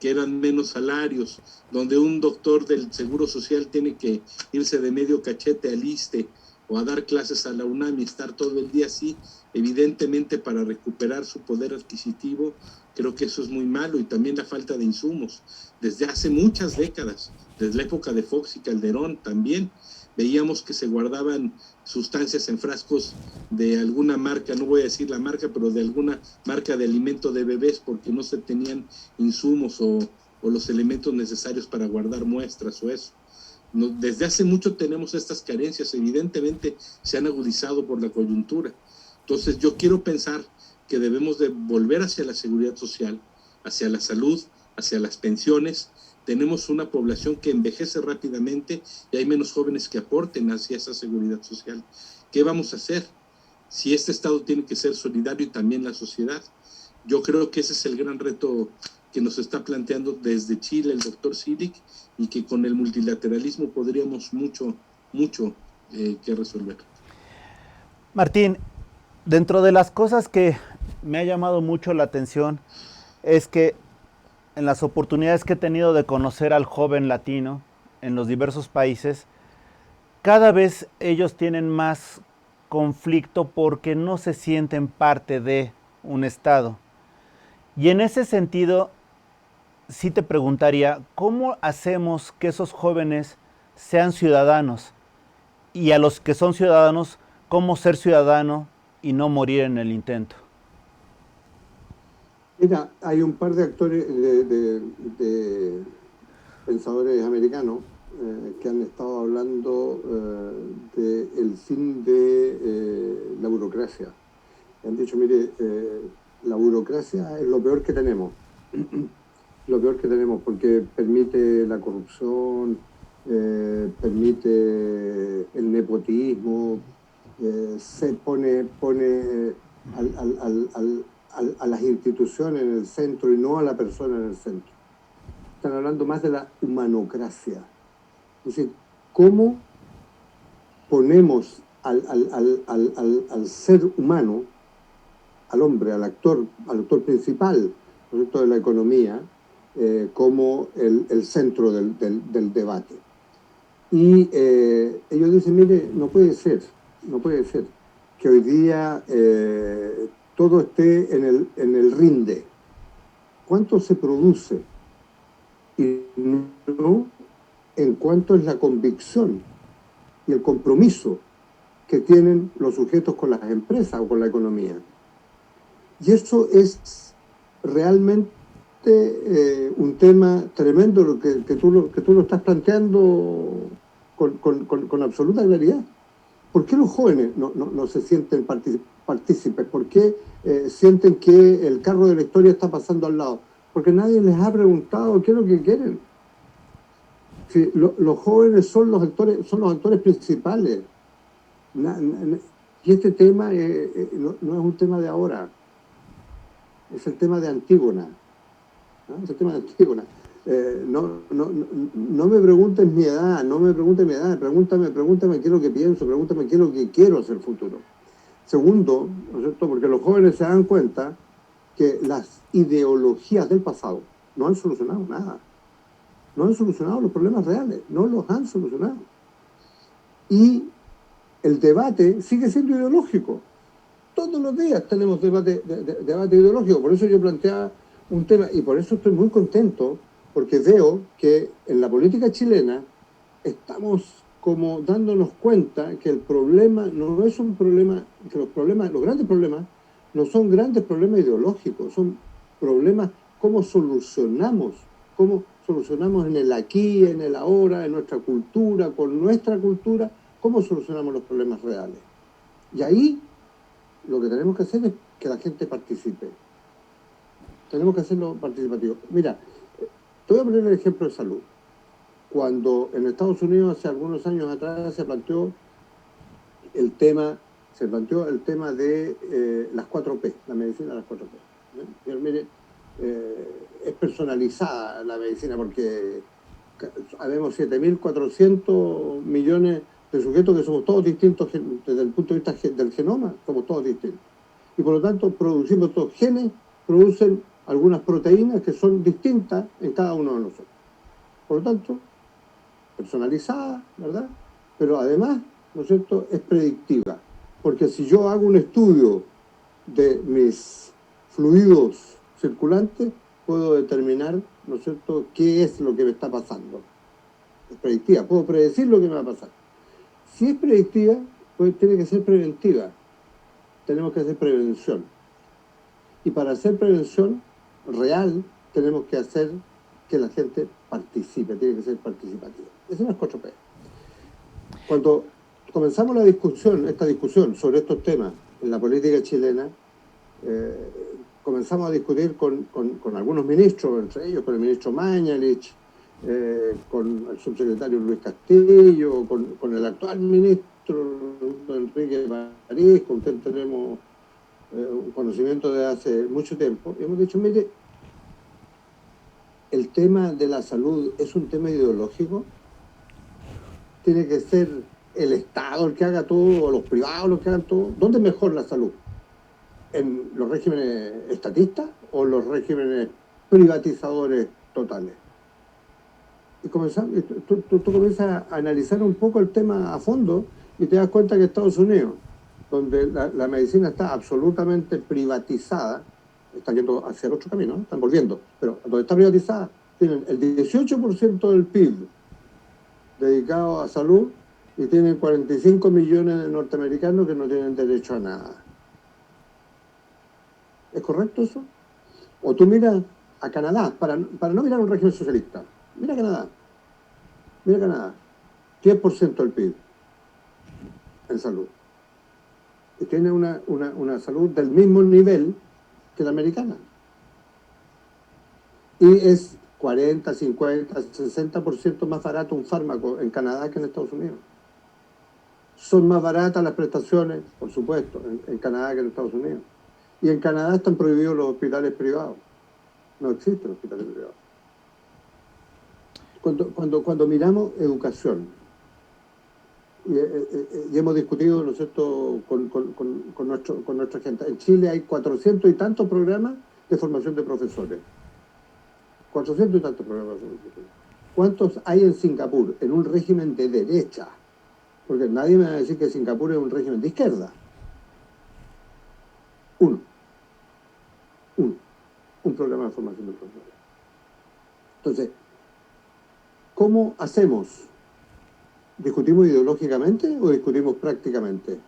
que eran menos salarios, donde un doctor del Seguro Social tiene que irse de medio cachete al ISSSTE o a dar clases a la UNAM y estar todo el día así, evidentemente para recuperar su poder adquisitivo. Creo que eso es muy malo, y también la falta de insumos. Desde hace muchas décadas, desde la época de Fox y Calderón también, veíamos que se guardaban sustancias en frascos de alguna marca, no voy a decir la marca, pero de alguna marca de alimento de bebés, porque no se tenían insumos o los elementos necesarios para guardar muestras o eso. Desde hace mucho tenemos estas carencias, evidentemente se han agudizado por la coyuntura. Entonces yo quiero pensar que debemos de volver hacia la seguridad social, hacia la salud, hacia las pensiones. Tenemos una población que envejece rápidamente y hay menos jóvenes que aporten hacia esa seguridad social. ¿Qué vamos a hacer? Si este Estado tiene que ser solidario y también la sociedad. Yo creo que ese es el gran reto que nos está planteando desde Chile el doctor Cilic, y que con el multilateralismo podríamos mucho que resolver. Martín, dentro de las cosas que me ha llamado mucho la atención es que en las oportunidades que he tenido de conocer al joven latino en los diversos países, cada vez ellos tienen más conflicto porque no se sienten parte de un Estado. Y en ese sentido, sí te preguntaría, ¿cómo hacemos que esos jóvenes sean ciudadanos? Y a los que son ciudadanos, ¿cómo ser ciudadano y no morir en el intento? Mira, hay un par de actores, de pensadores americanos que han estado hablando del fin de la burocracia. Han dicho, mire, la burocracia es lo peor que tenemos. Lo peor que tenemos, porque permite la corrupción, permite el nepotismo, se pone a las instituciones en el centro y no a la persona en el centro. Están hablando más de la humanocracia. Es decir, ¿cómo ponemos al ser humano, al hombre, al actor principal, ¿no es cierto?, de la economía, como el centro del debate? Y ellos dicen, mire, no puede ser que hoy día todo esté en el rinde. ¿Cuánto se produce? Y no en cuánto es la convicción y el compromiso que tienen los sujetos con las empresas o con la economía. Y eso es realmente un tema tremendo lo que tú lo estás planteando con absoluta claridad. ¿Por qué los jóvenes no se sienten partícipes? ¿Por qué sienten que el carro de la historia está pasando al lado? Porque nadie les ha preguntado qué es lo que quieren. Sí, los jóvenes son los actores principales. Y este tema no es un tema de ahora, es el tema de Antígona. ¿No? Es el tema de Antígona. No me preguntes mi edad, pregúntame qué es lo que pienso, pregúntame qué es lo que quiero hacer el futuro. Segundo, ¿no es cierto? Porque los jóvenes se dan cuenta que las ideologías del pasado no han solucionado nada. No han solucionado los problemas reales, no los han solucionado. Y el debate sigue siendo ideológico. Todos los días tenemos debate ideológico. Por eso yo planteaba un tema, y por eso estoy muy contento, porque veo que en la política chilena estamos como dándonos cuenta que el problema no es un problema, que los grandes problemas no son grandes problemas ideológicos, son problemas cómo solucionamos en el aquí, en el ahora, en nuestra cultura, con nuestra cultura, cómo solucionamos los problemas reales. Y ahí lo que tenemos que hacer es que la gente participe. Tenemos que hacerlo participativo. Mira, te voy a poner el ejemplo de salud. Cuando en Estados Unidos hace algunos años atrás se planteó el tema de las 4P, la medicina de las 4P. Pero mire, es personalizada la medicina porque habemos 7.400 millones de sujetos que somos todos distintos desde el punto de vista del genoma, somos todos distintos. Y por lo tanto producimos todos genes, producen algunas proteínas que son distintas en cada uno de nosotros. Por lo tanto, personalizada, ¿verdad? Pero además, ¿no es cierto?, es predictiva. Porque si yo hago un estudio de mis fluidos circulantes, puedo determinar, ¿no es cierto?, qué es lo que me está pasando. Es predictiva, puedo predecir lo que me va a pasar. Si es predictiva, pues tiene que ser preventiva. Tenemos que hacer prevención. Y para hacer prevención real, tenemos que hacer que la gente participe, tiene que ser participativa. Esa es la 4P. Cuando comenzamos esta discusión sobre estos temas en la política chilena, comenzamos a discutir con algunos ministros, entre ellos con el ministro Mañalich, con el subsecretario Luis Castillo, con el actual ministro Enrique París, con quien tenemos un conocimiento de hace mucho tiempo, y hemos dicho, mire, el tema de la salud es un tema ideológico, tiene que ser el Estado el que haga todo, o los privados los que hagan todo. ¿Dónde es mejor la salud? ¿En los regímenes estatistas o en los regímenes privatizadores totales? Y tú comienzas a analizar un poco el tema a fondo y te das cuenta que Estados Unidos, donde la medicina está absolutamente privatizada, están yendo hacia otro camino, están volviendo, pero donde está privatizada, tienen el 18% del PIB dedicado a salud y tienen 45 millones de norteamericanos que no tienen derecho a nada. ¿Es correcto eso? O tú miras a Canadá, para no mirar un régimen socialista, mira Canadá, 10% del PIB en salud. Y tiene una salud del mismo nivel que la americana. Y es 40, 50, 60% más barato un fármaco en Canadá que en Estados Unidos. Son más baratas las prestaciones, por supuesto, en Canadá que en Estados Unidos. Y en Canadá están prohibidos los hospitales privados. No existen hospitales privados. Cuando miramos educación, y hemos discutido, ¿no es cierto?, con nuestra gente. En Chile hay 400 y tantos programas de formación de profesores. 400 y tantos programas de formación de profesores. ¿Cuántos hay en Singapur? En un régimen de derecha. Porque nadie me va a decir que Singapur es un régimen de izquierda. Un programa de formación de profesores. Entonces, ¿cómo hacemos? ¿Discutimos ideológicamente o discutimos prácticamente?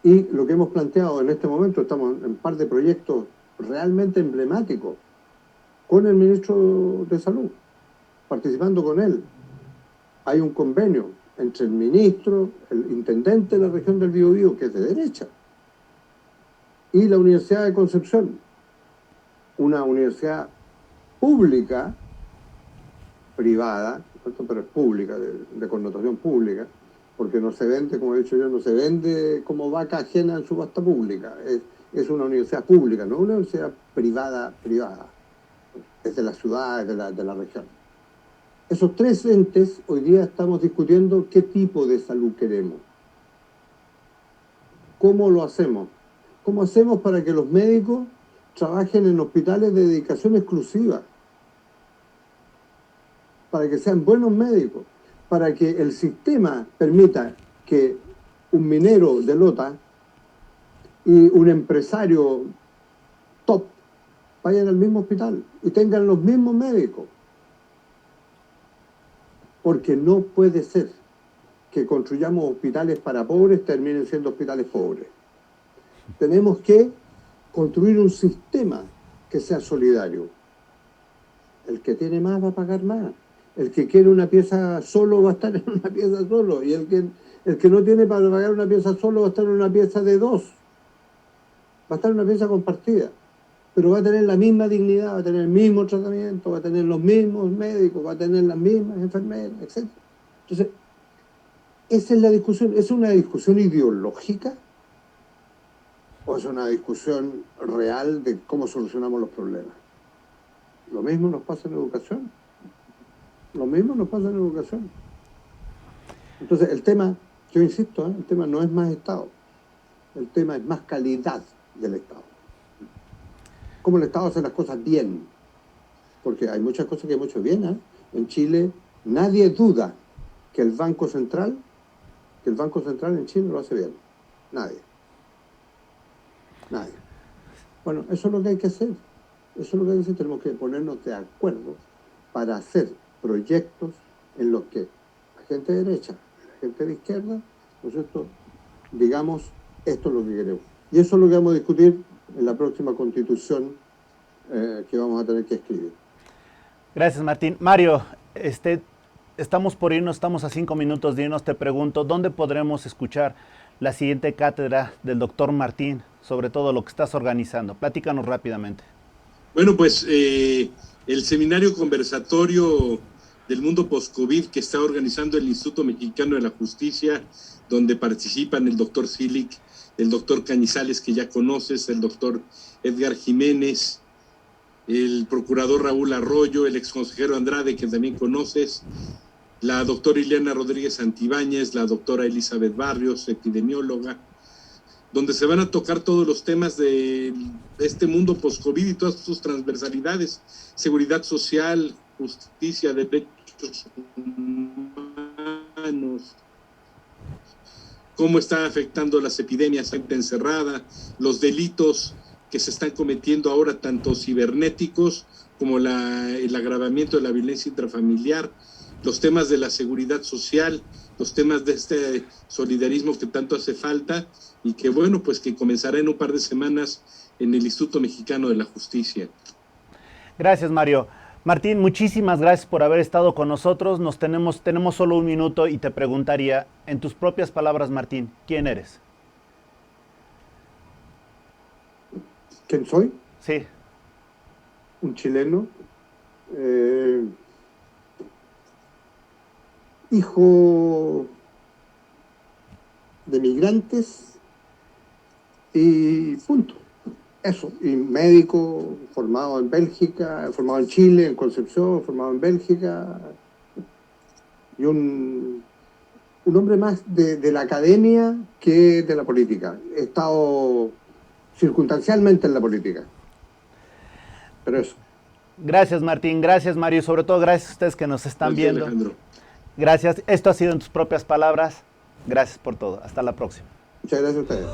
Y lo que hemos planteado en este momento, estamos en un par de proyectos realmente emblemáticos con el ministro de Salud, participando con él. Hay un convenio entre el ministro, el intendente de la región del Biobío, que es de derecha, y la Universidad de Concepción, una universidad pública, privada, pero es pública, de connotación pública, porque no se vende, como he dicho yo, no se vende como vaca ajena en subasta pública. Es una universidad pública, no una universidad privada, es de la ciudad, es de la región. Esos tres entes, hoy día estamos discutiendo qué tipo de salud queremos. ¿Cómo lo hacemos? ¿Cómo hacemos para que los médicos trabajen en hospitales de dedicación exclusiva? Para que sean buenos médicos, para que el sistema permita que un minero de lota y un empresario top vayan al mismo hospital y tengan los mismos médicos. Porque no puede ser que construyamos hospitales para pobres terminen siendo hospitales pobres. Tenemos que construir un sistema que sea solidario. El que tiene más va a pagar más. El que quiere una pieza solo va a estar en una pieza solo. Y el que no tiene para pagar una pieza solo va a estar en una pieza de dos. Va a estar en una pieza compartida. Pero va a tener la misma dignidad, va a tener el mismo tratamiento, va a tener los mismos médicos, va a tener las mismas enfermeras, etc. Entonces, esa es la discusión. ¿Es una discusión ideológica? ¿O es una discusión real de cómo solucionamos los problemas? Lo mismo nos pasa en educación. Lo mismo nos pasa en educación. Entonces, el tema, yo insisto, el tema no es más Estado. El tema es más calidad del Estado. Cómo el Estado hace las cosas bien. Porque hay muchas cosas que hemos hecho bien. En Chile, nadie duda que el Banco Central en Chile lo hace bien. Nadie. Bueno, eso es lo que hay que hacer. Eso es lo que hay que hacer. Tenemos que ponernos de acuerdo para hacer proyectos en los que la gente de derecha, la gente de izquierda, ¿no es cierto?, digamos, esto es lo que queremos. Y eso es lo que vamos a discutir en la próxima constitución que vamos a tener que escribir. Gracias, Martín. Mario, estamos por irnos, estamos a 5 minutos de irnos. Te pregunto, ¿dónde podremos escuchar la siguiente cátedra del doctor Martín sobre todo lo que estás organizando? Platícanos rápidamente. Bueno, pues el seminario conversatorio del mundo post-COVID que está organizando el Instituto Mexicano de la Justicia, donde participan el doctor Silic, el doctor Cañizales, que ya conoces, el doctor Edgar Jiménez, el procurador Raúl Arroyo, el exconsejero Andrade, que también conoces, la doctora Ileana Rodríguez Santibáñez, la doctora Elizabeth Barrios, epidemióloga, donde se van a tocar todos los temas de este mundo post-COVID y todas sus transversalidades: seguridad social, justicia, derechos humanos, cómo está afectando las epidemias, gente encerrada, los delitos que se están cometiendo ahora, tanto cibernéticos como el agravamiento de la violencia intrafamiliar, los temas de la seguridad social, los temas de este solidarismo que tanto hace falta y que, bueno, pues que comenzará en un par de semanas en el Instituto Mexicano de la Justicia. Gracias, Mario. Martín, muchísimas gracias por haber estado con nosotros. Tenemos solo 1 minuto y te preguntaría, en tus propias palabras, Martín, ¿quién eres? ¿Quién soy? Sí. Un chileno, hijo de migrantes y punto. Eso, y médico, formado en Bélgica, formado en Chile, en Concepción, formado en Bélgica, y un hombre más de la academia que de la política. He estado circunstancialmente en la política, pero eso. Gracias, Martín, gracias, Mario, y sobre todo gracias a ustedes que nos están viendo. Alejandro. Gracias, esto ha sido en tus propias palabras. Gracias por todo, hasta la próxima. Muchas gracias a ustedes.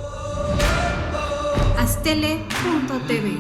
Astele.tv